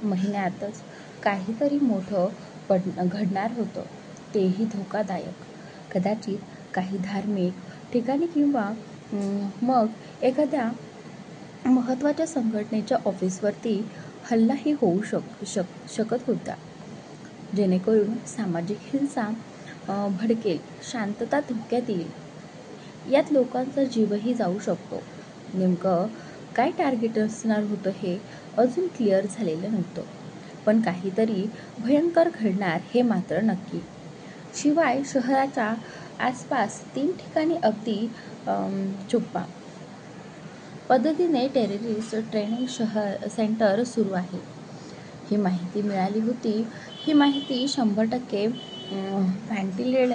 महिन्यातच काहीतरी मोठं घडणार होतं, तेही धोकादायक. कदाचित काही धार्मिक ठिकाणी किंवा मग एखाद्या महत्त्वाच्या संघटनेच्या ऑफिसवरती हल्लाही होऊ शकत होता, जेणेकरून सामाजिक हिंसा भडकेल, शांतता धोक्यात येईल. यात लोकांचा जीवही जाऊ शकतो. नेमकं काय टार्गेट असणार होतं हे अजून क्लिअर झालेलं नव्हतं, पण काहीतरी भयंकर घडणार हे मात्र नक्की. शिवाय शहराच्या आसपास 3 ठिकाणी अगदी चुप्पा पद्धतीने टेररिस्ट ट्रेनिंग सेंटर सुरू आहे. ही माहिती मिळाली होती. ही माहिती 100% व्हेंटिलेट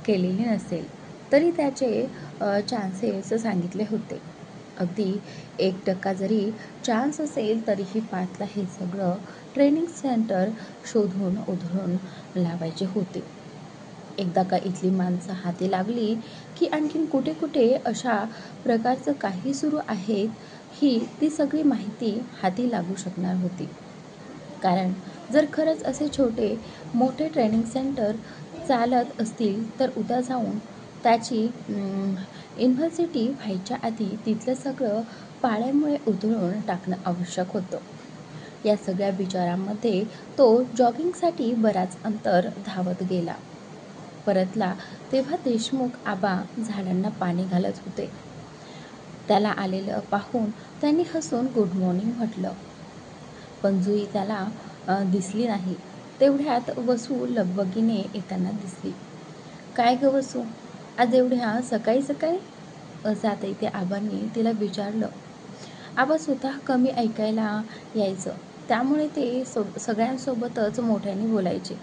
केलेली नसेल तरी त्याचे चान्सेस सांगितले होते. अगदी 1% जरी चान्स असेल तरीही 5ला हे सगळं ट्रेनिंग सेंटर शोधून उधळून लावायचे होते. एकदा का इथली माणसं हाती लागली की आणखीन कुठे कुठे अशा प्रकारचं काही सुरू आहेत ही ती सगळी माहिती हाती लागू शकणार होती. कारण जर खरंच असे छोटे मोठे ट्रेनिंग सेंटर चालत असतील तर उद्या जाऊन त्याची युनिव्हर्सिटी व्हायच्या आधी तिथलं सगळं पाण्यामुळे उधळून टाकणं आवश्यक होतं. या सगळ्या विचारांमध्ये तो जॉगिंगसाठी बराच अंतर धावत गेला. परतला तेव्हा देशमुख आबा झाडांना पाणी घालत होते. त्याला आलेलं पाहून त्यांनी हसून गुड मॉर्निंग म्हटलं, पण जुई त्याला दिसली नाही. तेवढ्यात वसू लगबगीने येताना दिसली. काय ग वसू, आज एवढ्या सकाळी सकाळी? जाता येते आबांनी तिला विचारलं. आबा स्वतः कमी ऐकायला यायचं, त्यामुळे ते सगळ्यांसोबतच मोठ्याने बोलायचे.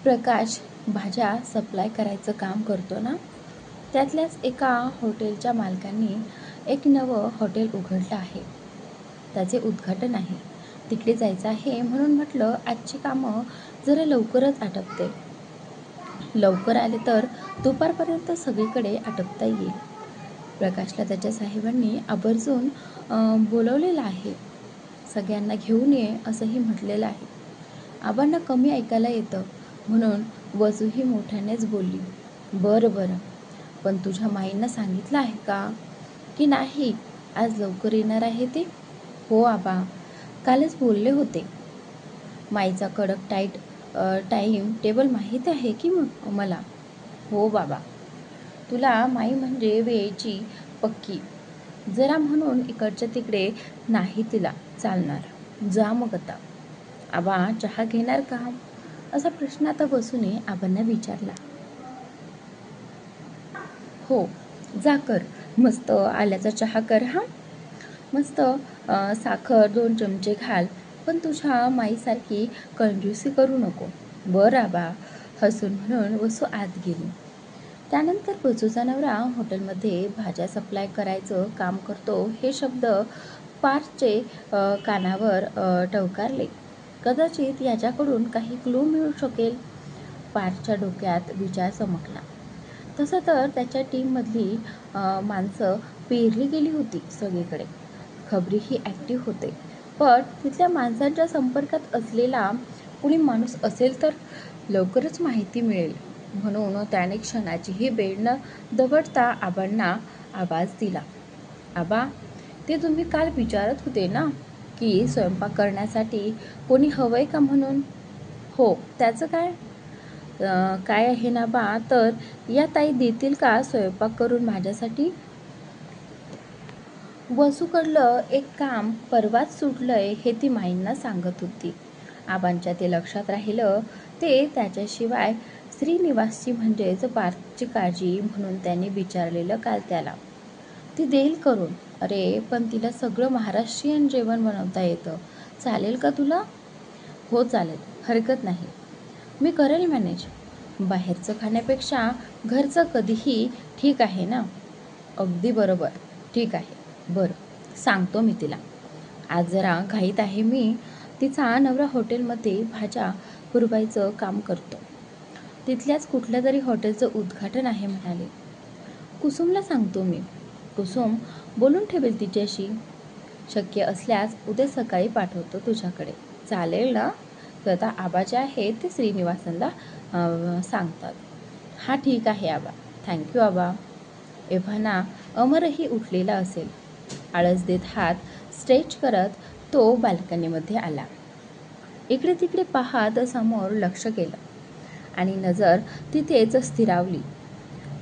प्रकाश भाज्या सप्लाय करायचं काम करतो ना, त्यातल्याच एका हॉटेलच्या मालकांनी एक नवं हॉटेल उघडलं आहे. त्याचे उद्घाटन आहे. तिकडे जायचं आहे म्हणून म्हटलं आजची कामं जरा लवकरच आटपते. लवकर आले तर दुपारपर्यंत सगळीकडे आटपता येईल. प्रकाशला त्याच्या साहेबांनी आवर्जून बोलवलेलं आहे. सगळ्यांना घेऊन ये असंही म्हटलेलं आहे. आबांना कमी ऐकायला येतं म्हणून वसूही मोठ्यानेच बोलली. बरं, पण तुझ्या माईंना सांगितलं आहे का की नाही आज लवकर येणार आहे ते? हो आबा, कालच बोलले होते. माईचा कडक टाईम टेबल माहीत आहे की मला? हो बाबा, तुला माई म्हणजे वेळेची पक्की. जरा म्हणून इकडच्या तिकडे नाही तिला चालणार. जा मग आता. आबा चहा घेणार का? असा प्रश्न आता वसूने आबांना विचारला. हो, जा कर. मस्त आल्याचा चहा कर हा. मस्त साखर 2 चमचे घाल, पण तुझ्या माईसारखी कंजूसी करू नको. बरं आबा, हसून म्हणून वसू आत गेली. त्यानंतर वसूचा नवरा हॉटेलमध्ये भाज्या सप्लाय करायचं काम करतो हे शब्द पार्थचे कानावर टवकारले. कदाचित याच्याकडून काही क्लू मिळू शकेल. पार्थच्या डोक्यात विचार चमकला. तसं तर त्याच्या टीममधली माणसं पेरली गेली होती सगळीकडे. खबरीही ॲक्टिव्ह होते. पण तिथल्या माणसांच्या संपर्कात असलेला कुणी माणूस असेल तर लवकरच माहिती मिळेल म्हणून त्याने क्षणाचीही वेळ न दवडता आबांना आवाज दिला. आबा, ते तुम्ही काल विचारत होते ना की स्वयंपाक करण्यासाठी कोणी हवंय का म्हणून? हो, त्याचं काय? काय आहे ना बा, तर या ताई देतील का स्वयंपाक करून माझ्यासाठी? वसूकडलं एक काम परवाच सुटलंय हे ती माईंना सांगत होती. आबांच्या ते लक्षात राहिलं. ते त्याच्याशिवाय श्रीनिवासची म्हणजेच पार्थची काळजी म्हणून त्यांनी विचारलेलं काल त्याला. ती देईल करून. अरे पण तिला सगळं महाराष्ट्रीयन जेवण बनवता येतं. चालेल का तुला? हो चालेल, हरकत नाही. मी करेल मॅनेज. बाहेरचं खाण्यापेक्षा घरचं कधीही ठीक आहे ना? अगदी बरोबर, ठीक आहे. बरं, सांगतो मी तिला. आज जरा घाईत आहे मी. तिचा नवरा हॉटेलमध्ये भाज्या पुरवायचं काम करतो. तिथल्याच कुठल्या तरी हॉटेलचं उद्घाटन आहे म्हणाले. कुसुमला सांगतो मी. कुसुम बोलून ठेवेल तिच्याशी. शक्य असल्यास उद्या सकाळी पाठवतो तुझ्याकडे, चालेल ना? तर आता आबा जे आहेत ते श्रीनिवासनला सांगतात. हा ठीक आहे आबा, थँक्यू आबा. एव्हाना अमरही उठलेला असेल. आळस देत हात स्ट्रेच करत तो बाल्कनीमध्ये आला. इकडे तिकडे पाहत समोर लक्ष केलं आणि नजर तिथेच स्थिरावली.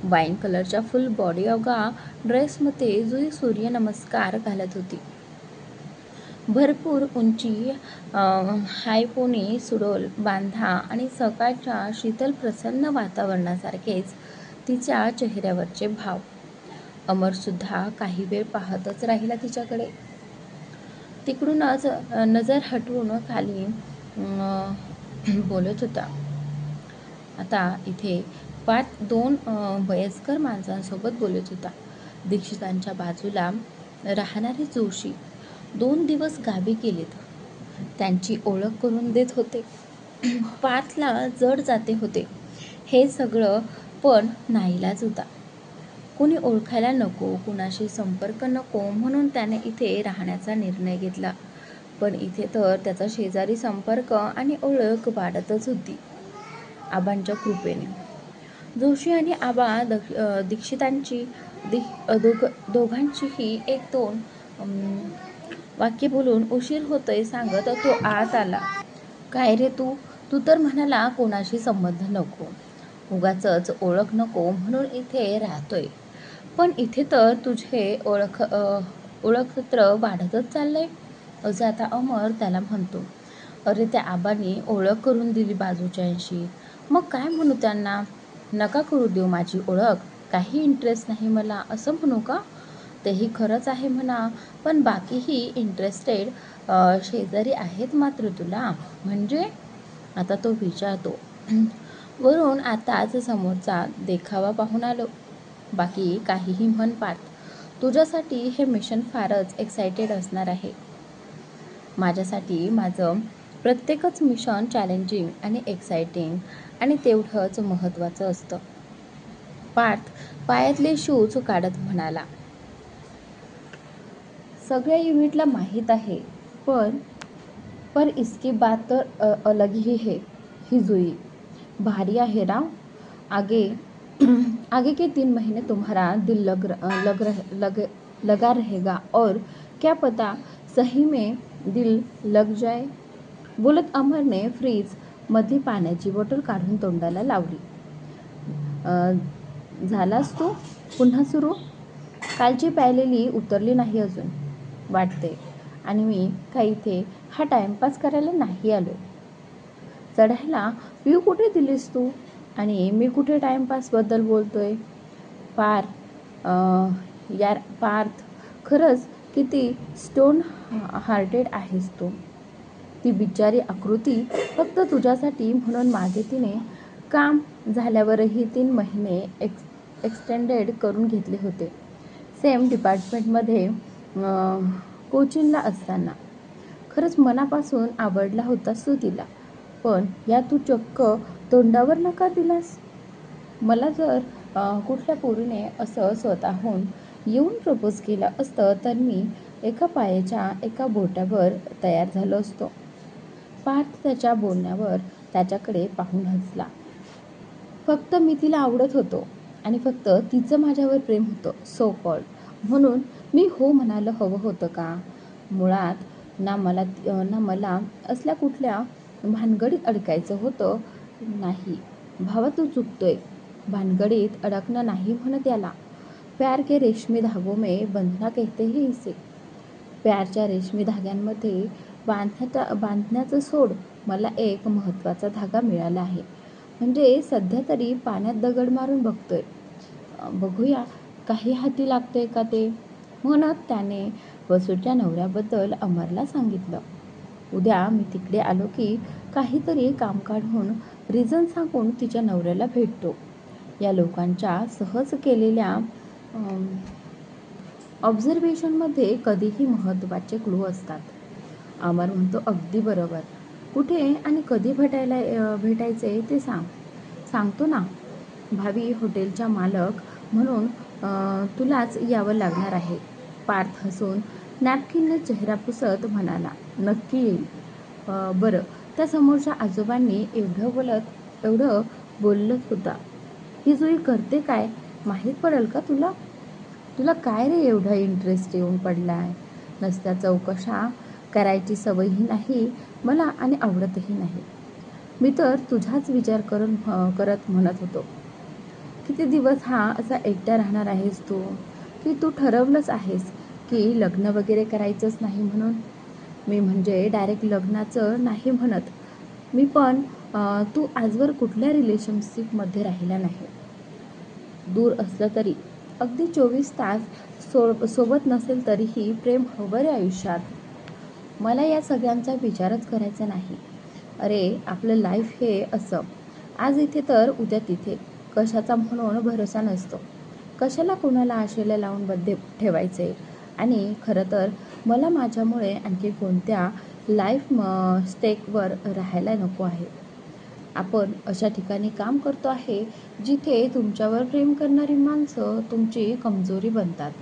वाईन कलरच्या फुल बॉडी योगा ड्रेसमध्ये जुई सूर्यनमस्कार घालत होती. भरपूर उंची, हायपोनी सुडोल बांधा आणि सकाळच्या शीतल प्रसन्न वातावरणासारखेच तिच्या चेहऱ्यावरचे भाव. अमरसुद्धा काही वेळ पाहतच राहिला तिच्याकडे. तिकडूनच नजर हटवून खाली बोलत होता. आता इथे पार्थ 2 वयस्कर माणसांसोबत बोलत होता. दीक्षितांच्या बाजूला राहणारे जोशी 2 दिवस गावी गेलेत. त्यांची ओळख करून देत होते. पार्थला जड जाते होते हे सगळं, पण नाईलाज होता. कोणी ओळखायला नको, कुणाशी संपर्क नको म्हणून त्याने इथे राहण्याचा निर्णय घेतला. पण इथे तर त्याचा शेजारी संपर्क आणि ओळख वाढतच होती आबांच्या कृपेने. जोशी आणि आबा दीक्षितांची दोघांचीही 1-2 वाक्य बोलून उशीर होतोय सांगत तो आत आला. काय रे तू तर म्हणाला कोणाशी संबंध नको, उगाचच ओळख नको म्हणून इथे राहतोय, पण इथे तर तुझे ओळखपत्र वाढतच चाललंय असं आता अमर त्याला म्हणतो. अरे त्या आबांनी ओळख करून दिली बाजूच्यांशी, मग काय म्हणू त्यांना? नका करू देऊ माझी ओळख, काही इंटरेस्ट नाही मला असं म्हणू का? तेही खरंच आहे म्हणा, पण बाकीही इंटरेस्टेड शेजारी आहेत मात्र तुला, म्हणजे? आता तो विचारतो. वरून आताच समोरचा देखावा पाहून आलो. बाकी काहीही म्हण पार्थ, तुझ्यासाठी हे मिशन फारच एक्सायटेड असणार आहे. माझ्यासाठी माझं प्रत्येकच मिशन चॅलेंजिंग आणि एक्सायटिंग आणि तेवढंच महत्त्वाचं असतं. पार्थ पायातले शूज काढत म्हणाला. सगळ्या युनिटला माहीत आहे, पर इसकी बात तर अलग ही है. ही जुई भारी आहे राव. आगे के 3 महीने तुम्हारा दिल लगा रहेगा और क्या पता सही में दिल लग जाए. बोलत अमरने फ्रीज मधली पाण्याची बॉटल काढून तोंडाला लावली. झालास तू पुन्हा सुरू? कालची प्यायलेली उतरली नाही अजून वाटते, आणि मी काही इथे हा टाइमपास करायला नाही आलोय. चढायला पिऊ कुठे दिलीस तू, आणि मी कुठे टाइमपासबद्दल बोलतोय? यार पार्थ, खरंच किती स्टोन हार्टेड आहेस तू. ती बिचारी आकृती फक्त तुझ्यासाठी म्हणून मागे तिने काम झाल्यावरही 3 महिने एक्सटेंडेड करून घेतले होते. सेम डिपार्टमेंटमध्ये कोचिनला असताना. खरंच मनापासून आवडला होतास तू तिला, पण या तू चक्क तोंडावर नकार दिलास. मला जर कुठल्या पोरीने असं स्वतःहून येऊन प्रपोज केलं असतं तर मी एका पायाच्या एका बोटावर तयार झालो असतो. पार्थ त्याच्या बोलण्यावर त्याच्याकडे पाहून हसला. फक्त मी तिला आवडत होतो आणि फक्त तिचं माझ्यावर प्रेम होतं सो कॉल्ड, म्हणून मी हो म्हणायला हवं होतं का? मुळात ना मला असल्या कुठल्या भानगडीत अडकायचं होतं नाही. भावा तू चुकतोय. भानगडीत अडकणं नाही म्हणत याला. प्यार के रेशमी धागों में बंधना कहते हैं इसे. प्यारच्या रेशमी धाग्यांमध्ये बांधण्याचं सोड. मला एक महत्त्वाचा धागा मिळाला आहे, म्हणजे सध्या तरी पाण्यात दगड मारून बघतोय, बघूया काही हाती लागतंय का ते, म्हणत त्याने वसूच्या नवऱ्याबद्दल अमरला सांगितलं. उद्या मी तिकडे आलो की काहीतरी काम काढून रिझन सांगून तिच्या नवऱ्याला भेटतो. या लोकांच्या सहज केलेल्या ऑब्झर्वेशनमध्ये कधीही महत्त्वाचे क्लू असतात. अमर म्हणतो, अगदी बरोबर. कुठे आणि कधी भेटायचे ते सांगतो ना. भावी हॉटेलचा मालक म्हणून तुलाच यावं लागणार आहे. पार्थ हसून नॅपकिनने चेहरा पुसत म्हणाला, नक्की येईल. बरं. त्या समोरच्या आजोबांनी एवढं बोलत होता. ही जुई करते काय माहीत पडेल का तुला? तुला काय रे एवढा इंटरेस्ट येऊन पडलाय? नसत्या चौकशा करायची सवयही नाही मला आणि आवडतही नाही. मी तर तुझाच विचार करत म्हणत होतो. किती दिवस हा असा एकटा राहणार आहेस तू? की तू ठरवलंच आहेस की लग्न वगैरे करायचंच नाही म्हणून? मी म्हणजे डायरेक्ट लग्नाचं नाही म्हणत मी, पण तू आजवर कुठल्या रिलेशनशिपमध्ये राहिला नाही. दूर असलं तरी, अगदी 24 तास सोबत नसेल तरीही प्रेम हवं रे आयुष्यात. मला या सगळ्यांचा विचारच करायचा नाही. अरे आपलं लाईफ हे असं, आज इथे तर उद्या तिथे. कशाचा म्हणून भरोसा नसतो. कशाला कोणाला आशेला लावून ठेवायचे? आणि खरं तर मला माझ्यामुळे आणखी कोणत्या लाईफ स्टेकवर राहायला नको आहे. आपण अशा ठिकाणी काम करतो आहे जिथे तुमच्यावर प्रेम करणारी माणसं तुमची कमजोरी बनतात.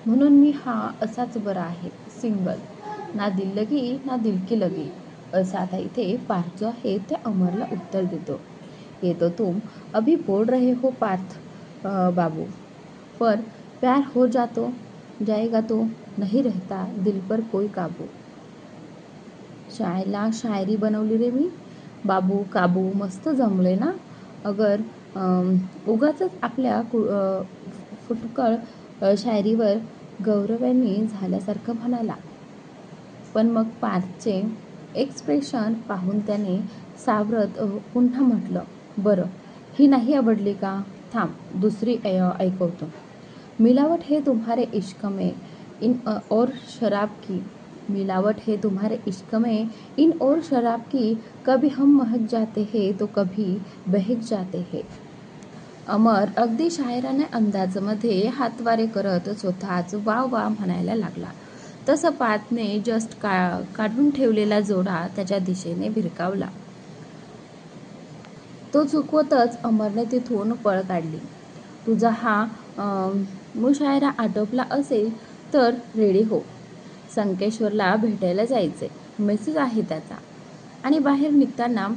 म्हणून मी हा असाच बरा आहे, सिंगल. ना दिल्लगी ना दिलकी लगी, असं आता इथे पार्थ जो आहे ते अमरला उत्तर देतो. ये तो तुम अभी बोल रहे हो पार्थ बाबू, पर प्यार हो जाएगा तो नहीं रहता दिल पर कोई काबू. शाळेला शायरी बनवली रे मी. बाबू काबू मस्त जमले ना. अगर उगाचच आपल्या फुटकळ शायरीवर गौरवांनी झाल्यासारखं म्हणाला. पण मग पार्थचे एक्सप्रेशन पाहून त्याने सावरत पुन्हा म्हटलं, बरं ही नाही आवडली का? थांब दुसरी ऐकवतो. मिलावट है तुम्हारे इश्क में इन और शराब की, मिलावट है तुम्हारे इश्क में इन और शराब की, कभी हम महक जाते हैं तो कभी बहक जाते हैं. अमर अगदी शायराने अंदाजमध्ये हातवारे करत स्वतःच वा वा म्हणायला लागला. तसं पार्थने जस्ट काढून ठेवलेला जोडा त्याच्या दिशेने भिरकावला. तो चुकवतच अमरने तिथून पळ काढली. तुझा हा मुशायरा आटोपला असेल तर रेडी हो. संकेश्वरला भेटायला जायचे, मेसेज आहे त्याचा. आणि बाहेर निघताना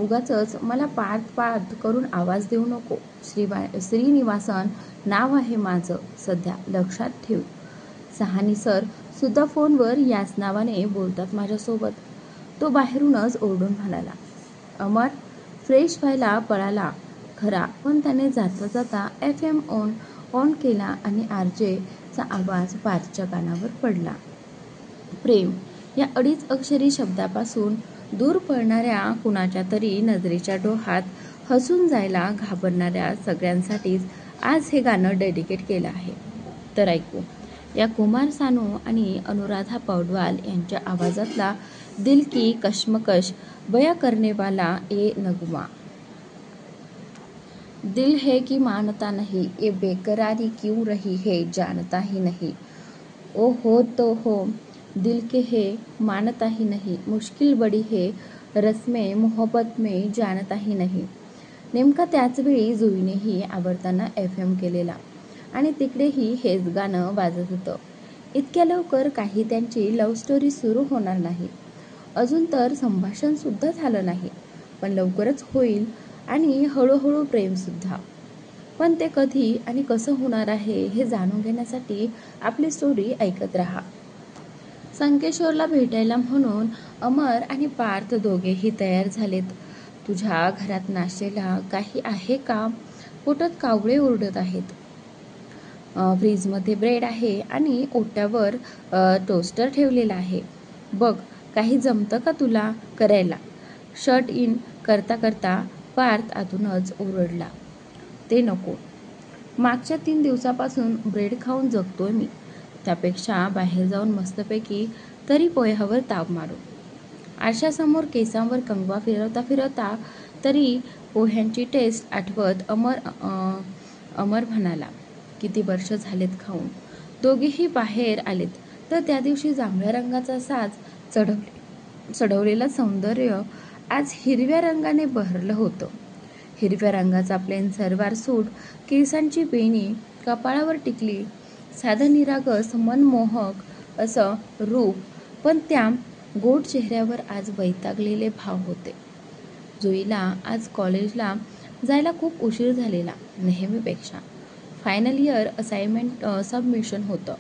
उगाचच मला पार्थ पार्थ करून आवाज देऊ नको. श्रीनिवासन नाव आहे माझं सध्या, लक्षात ठेव. सहानी सर सुद्धा फोनवर याच नावाने बोलतात माझ्यासोबत. तो बाहेरूनच ओरडून म्हणाला. अमर फ्रेश व्हायला पळाला खरा, पण त्याने जाता जाता FM ऑन केला आणि RJचा आवाज पार्थच्या कानावर पडला. प्रेम या अडीच अक्षरी शब्दापासून दूर पळणाऱ्या कुणाच्या तरी नजरेच्या डोहात हसून जायला घाबरणाऱ्या सगळ्यांसाठीच आज हे गाणं डेडिकेट केलं आहे. तर ऐकू या कुमार सानू आणि अनुराधा पौडवाल यांच्या आवाजातला दिल की कश्मकश बया करने वाला ये नगमा. दिल है कि मानता नहीं, ये बेकरारी क्यों रही है जानता ही नहीं. ओ हो तो हो दिल के है मानता ही नहीं, मुश्किल बड़ी है रस्मे मोहब्बत में जानता ही नहीं. नेमका त्याच वेळी जुईनेही आवडताना FM केलेला आणि तिकडेही हेच गाणं वाजत होतं. इतक्या लवकर काही त्यांची लव्ह स्टोरी सुरू होणार नाही. अजून तर संभाषणसुद्धा झालं नाही, पण लवकरच होईल आणि हळूहळू प्रेमसुद्धा. पण ते कधी आणि कसं होणार आहे हे जाणून घेण्यासाठी आपली स्टोरी ऐकत राहा. संकेश्वरला भेटायला म्हणून अमर आणि पार्थ दोघेही तयार झालेत. तुझ्या घरात नाश्त्याला काही आहे का? पोटात कावळे ओरडत आहेत. फ्रीजमध्ये ब्रेड आहे आणि ओट्यावर टोस्टर ठेवलेला आहे. बघ काही जमतं का तुला करायला? शर्ट इन करता करता पार्थ आतूनच ओरडला. ते नको. मागच्या 3 दिवसापासून ब्रेड खाऊन जगतोय मी. त्यापेक्षा बाहेर जाऊन मस्तपैकी तरी पोह्यावर ताव मारू. आरशासमोर केसांवर कंगवा फिरवता फिरवता तरी पोह्यांची टेस्ट आठवत अमर म्हणाला. किती वर्ष झालेत खाऊन. दोघेही बाहेर आलेत तर त्या दिवशी जांभळ्या रंगाचा साज चढवलेलं सौंदर्य आज हिरव्या रंगाने बहरलं होतं. हिरव्या रंगाचा प्लेन सलवार सूट, केसांची वेणी, कपाळावर टिकली, साधं निरागस मनमोहक असं रूप, पण त्या गोड चेहऱ्यावर आज वैतागलेले भाव होते. जुईला आज कॉलेजला जायला खूप उशीर झालेला, नेहमीपेक्षा. फायनल इयर असाइनमेंट सबमिशन होतं.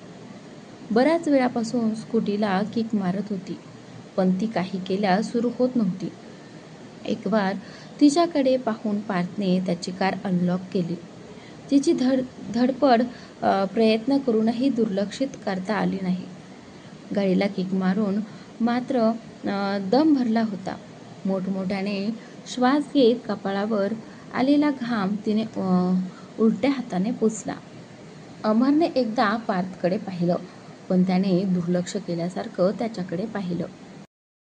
बऱ्याच वेळापासून स्कूटीला किक मारत होती, पण ती काही केल्या सुरू होत नव्हती. एक वार तिच्याकडे पाहून पार्थने त्याची कार अनलॉक केली. तिची धडपड प्रयत्न करूनही दुर्लक्षित करता आली नाही. गाडीला किक मारून मात्र दम भरला होता. मोठमोठ्याने श्वास घेत कपाळावर आलेला घाम तिने उलट्या हाताने पुसला. अमरने एकदा पार्थकडे पाहिलं, पण त्याने दुर्लक्ष केल्यासारखं त्याच्याकडे पाहिलं.